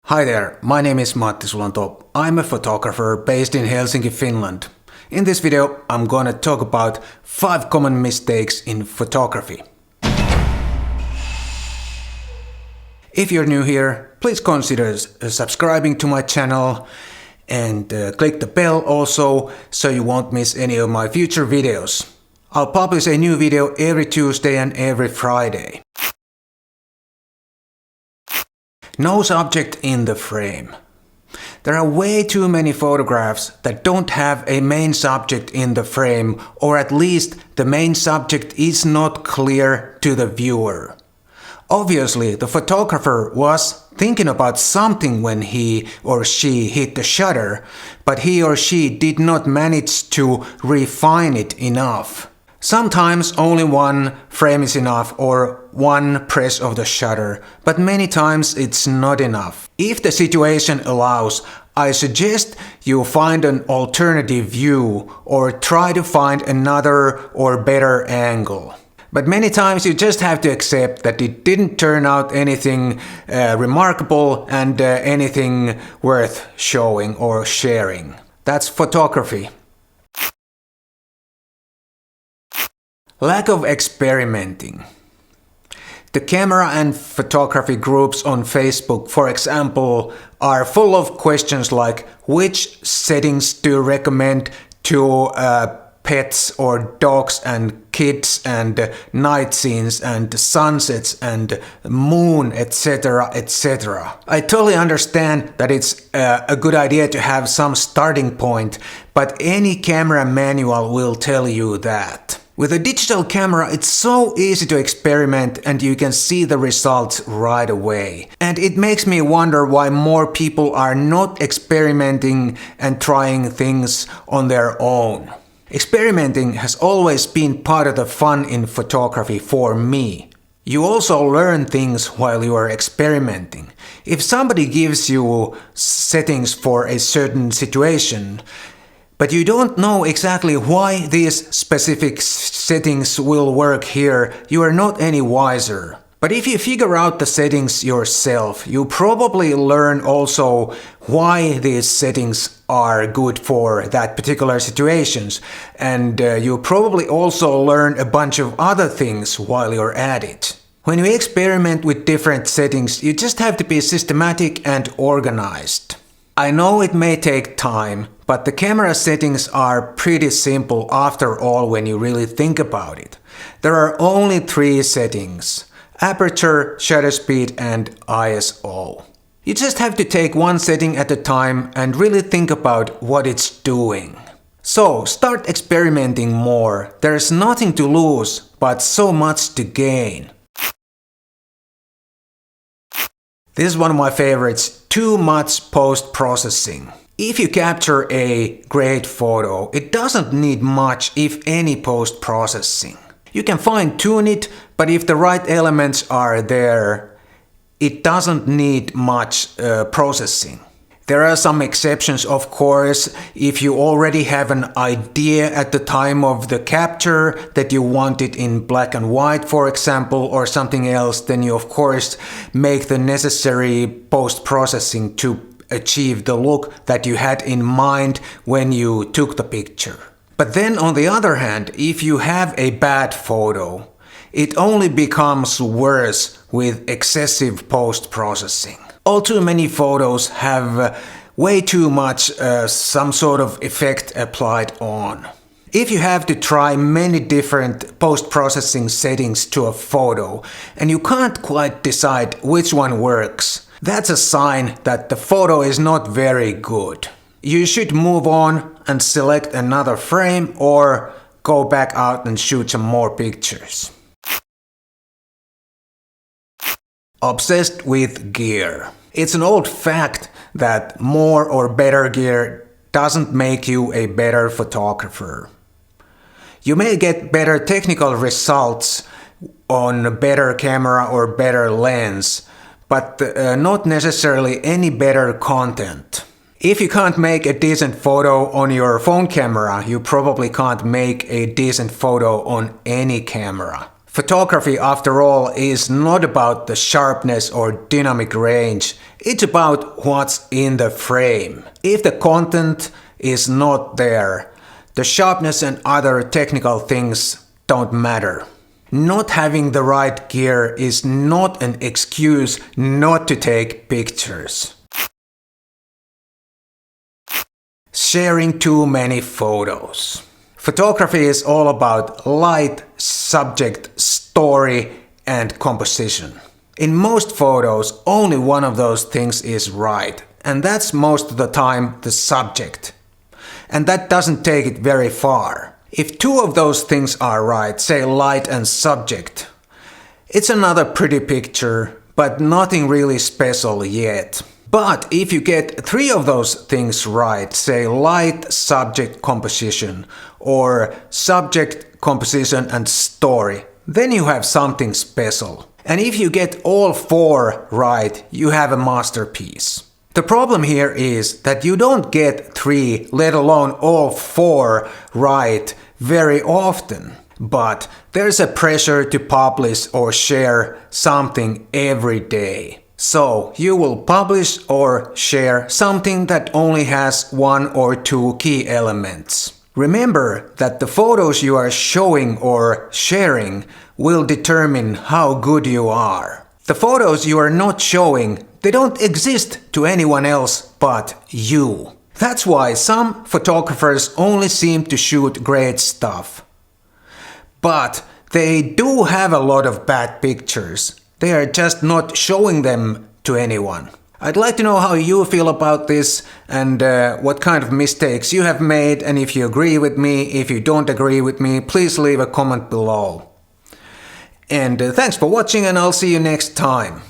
Hi there, my name is Matti Sulanto. I'm a photographer based in Helsinki, Finland. In this video, I'm gonna talk about 5 common mistakes in photography. If you're new here, please consider subscribing to my channel and click the bell also so you won't miss any of my future videos. I'll publish a new video every Tuesday and every Friday. No subject in the frame. There are way too many photographs that don't have a main subject in the frame, or at least the main subject is not clear to the viewer. Obviously, the photographer was thinking about something when he or she hit the shutter, but he or she did not manage to refine it enough. Sometimes only one frame is enough or one press of the shutter, but many times it's not enough. If the situation allows, I suggest you find an alternative view or try to find another or better angle. But many times you just have to accept that it didn't turn out anything remarkable and anything worth showing or sharing. That's photography. Lack of experimenting. The camera and photography groups on Facebook, for example, are full of questions like which settings do you recommend to pets or dogs and kids and night scenes and sunsets and moon, etc., etc. I totally understand that it's a good idea to have some starting point, but any camera manual will tell you that. With a digital camera, it's so easy to experiment and you can see the results right away. And it makes me wonder why more people are not experimenting and trying things on their own. Experimenting has always been part of the fun in photography for me. You also learn things while you are experimenting. If somebody gives you settings for a certain situation, but you don't know exactly why these specific settings will work here, you are not any wiser. But if you figure out the settings yourself, you probably learn also why these settings are good for that particular situations. And you probably also learn a bunch of other things while you're at it. When you experiment with different settings, you just have to be systematic and organized. I know it may take time, but the camera settings are pretty simple after all when you really think about it. There are only 3 settings: aperture, shutter speed and ISO. You just have to take one setting at a time and really think about what it's doing. So start experimenting more. There's nothing to lose, but so much to gain. This is one of my favorites: too much post-processing. If you capture a great photo, it doesn't need much, if any, post-processing. You can fine-tune it, but if the right elements are there, it doesn't need much processing. There are some exceptions, of course. If you already have an idea at the time of the capture that you want it in black and white, for example, or something else, then you of course make the necessary post-processing to achieve the look that you had in mind when you took the picture. But then on the other hand, if you have a bad photo, it only becomes worse with excessive post-processing. All too many photos have way too much some sort of effect applied on. If you have to try many different post-processing settings to a photo and you can't quite decide which one works, that's a sign that the photo is not very good. You should move on and select another frame or go back out and shoot some more pictures. Obsessed with gear. It's an old fact that more or better gear doesn't make you a better photographer. You may get better technical results on a better camera or better lens, but not necessarily any better content. If you can't make a decent photo on your phone camera, you probably can't make a decent photo on any camera. Photography, after all, is not about the sharpness or dynamic range. It's about what's in the frame. If the content is not there, the sharpness and other technical things don't matter. Not having the right gear is not an excuse not to take pictures. Sharing too many photos. Photography is all about light, subject, story, and composition. In most photos, only one of those things is right, and that's most of the time the subject. And that doesn't take it very far. If two of those things are right, say light and subject, it's another pretty picture, but nothing really special yet. But if you get three of those things right, say light, subject, composition, or subject, composition, and story, then you have something special. And if you get all four right, you have a masterpiece. The problem here is that you don't get three, let alone all four right very often. But there's a pressure to publish or share something every day. So you will publish or share something that only has one or two key elements. Remember that the photos you are showing or sharing will determine how good you are. The photos you are not showing, they don't exist to anyone else but you. That's why some photographers only seem to shoot great stuff. But they do have a lot of bad pictures. They are just not showing them to anyone. I'd like to know how you feel about this and what kind of mistakes you have made, and if you agree with me. If you don't agree with me, please leave a comment below. And thanks for watching, and I'll see you next time.